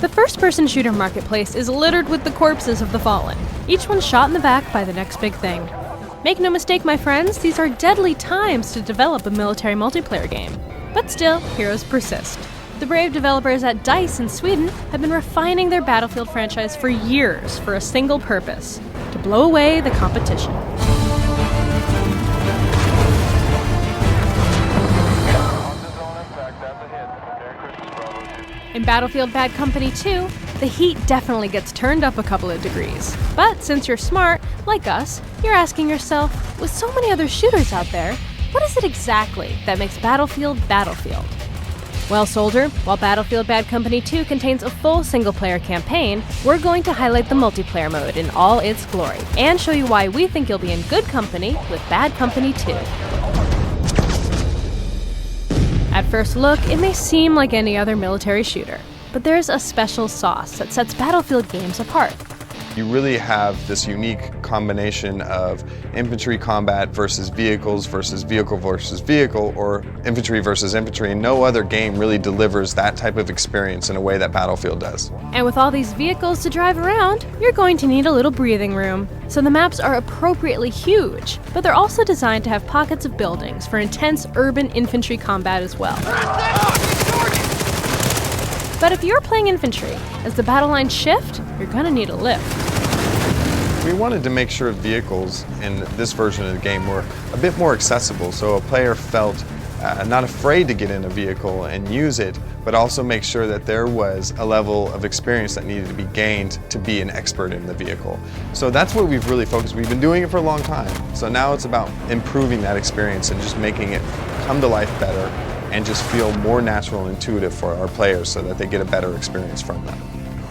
The first-person shooter marketplace is littered with the corpses of the fallen, each one shot in the back by the next big thing. Make no mistake, my friends, these are deadly times to develop a military multiplayer game. But still, heroes persist. The brave developers at DICE in Sweden have been refining their Battlefield franchise for years for a single purpose: to blow away the competition. In Battlefield Bad Company 2, the heat definitely gets turned up a couple of degrees. But since you're smart, like us, you're asking yourself, with so many other shooters out there, what is it exactly that makes Battlefield Battlefield? Well, soldier, while Battlefield Bad Company 2 contains a full single-player campaign, we're going to highlight the multiplayer mode in all its glory, and show you why we think you'll be in good company with Bad Company 2. At first look, it may seem like any other military shooter, but there's a special sauce that sets Battlefield games apart. You really have this unique combination of infantry combat versus vehicle versus vehicle, or infantry versus infantry, and no other game really delivers that type of experience in a way that Battlefield does. And with all these vehicles to drive around, you're going to need a little breathing room. So the maps are appropriately huge, but they're also designed to have pockets of buildings for intense urban infantry combat as well. But if you're playing infantry, as the battle lines shift, you're gonna need a lift. We wanted to make sure vehicles in this version of the game were a bit more accessible, so a player felt not afraid to get in a vehicle and use it, but also make sure that there was a level of experience that needed to be gained to be an expert in the vehicle. So that's what we've really focused. We've been doing it for a long time, so now it's about improving that experience and just making it come to life better and just feel more natural and intuitive for our players so that they get a better experience from them.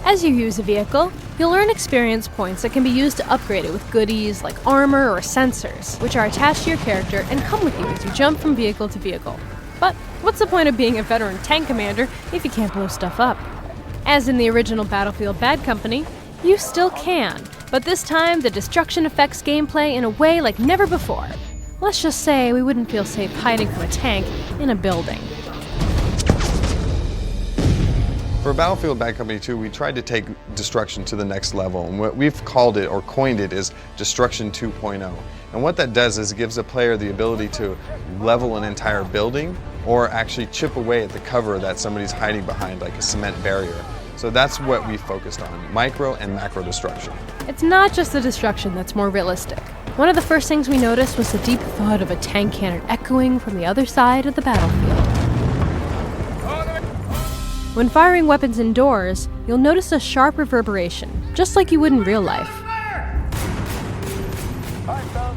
As you use a vehicle, you'll earn experience points that can be used to upgrade it with goodies like armor or sensors, which are attached to your character and come with you as you jump from vehicle to vehicle. But what's the point of being a veteran tank commander if you can't blow stuff up? As in the original Battlefield Bad Company, you still can, but this time the destruction affects gameplay in a way like never before. Let's just say we wouldn't feel safe hiding from a tank in a building. For Battlefield Bad Company 2, we tried to take destruction to the next level, and what we've called it or coined it is Destruction 2.0. And what that does is it gives a player the ability to level an entire building or actually chip away at the cover that somebody's hiding behind, like a cement barrier. So that's what we focused on, micro and macro destruction. It's not just the destruction that's more realistic. One of the first things we noticed was the deep thud of a tank cannon echoing from the other side of the battlefield. When firing weapons indoors, you'll notice a sharp reverberation, just like you would in real life.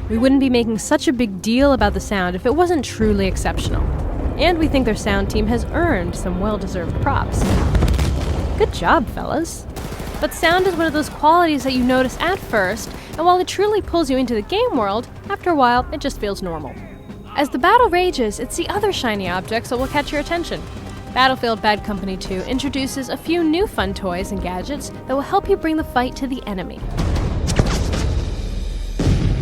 We wouldn't be making such a big deal about the sound if it wasn't truly exceptional. And we think their sound team has earned some well-deserved props. Good job, fellas. But sound is one of those qualities that you notice at first, and while it truly pulls you into the game world, after a while it just feels normal. As the battle rages, it's the other shiny objects that will catch your attention. Battlefield Bad Company 2 introduces a few new fun toys and gadgets that will help you bring the fight to the enemy.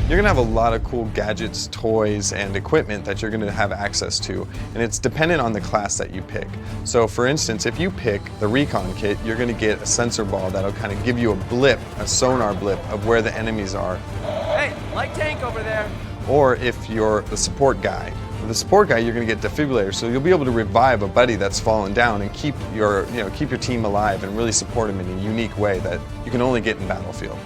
You're going to have a lot of cool gadgets, toys, and equipment that you're going to have access to, and it's dependent on the class that you pick. So for instance, if you pick the Recon kit, you're going to get a sensor ball that'll kind of give you a blip, a sonar blip of where the enemies are. Hey, light tank over there. Or if you're the support guy. With the support guy, you're going to get defibrillators, so you'll be able to revive a buddy that's fallen down and keep your team alive and really support them in a unique way that you can only get in Battlefield.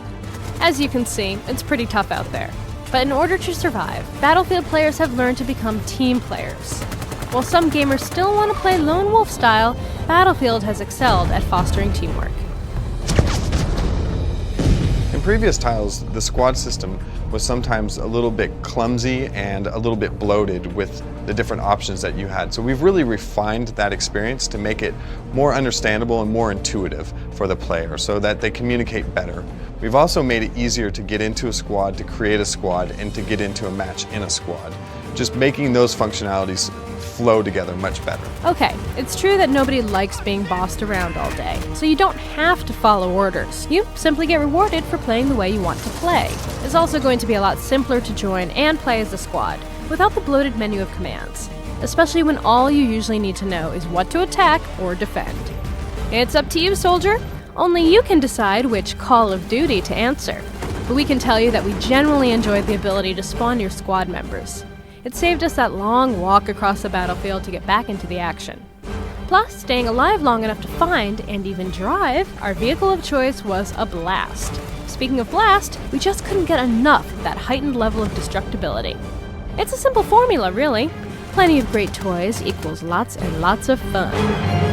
As you can see, it's pretty tough out there. But in order to survive, Battlefield players have learned to become team players. While some gamers still want to play lone wolf style, Battlefield has excelled at fostering teamwork. In previous titles, the squad system was sometimes a little bit clumsy and a little bit bloated with the different options that you had. So we've really refined that experience to make it more understandable and more intuitive for the player so that they communicate better. We've also made it easier to get into a squad, to create a squad, and to get into a match in a squad. Just making those functionalities flow together much better. Okay, it's true that nobody likes being bossed around all day, so you don't have to follow orders. You simply get rewarded for playing the way you want to play. It's also going to be a lot simpler to join and play as a squad, without the bloated menu of commands, especially when all you usually need to know is what to attack or defend. It's up to you, soldier. Only you can decide which call of duty to answer. But we can tell you that we generally enjoyed the ability to spawn your squad members. It saved us that long walk across the battlefield to get back into the action. Plus, staying alive long enough to find, and even drive, our vehicle of choice was a blast. Speaking of blast, we just couldn't get enough of that heightened level of destructibility. It's a simple formula, really. Plenty of great toys equals lots and lots of fun.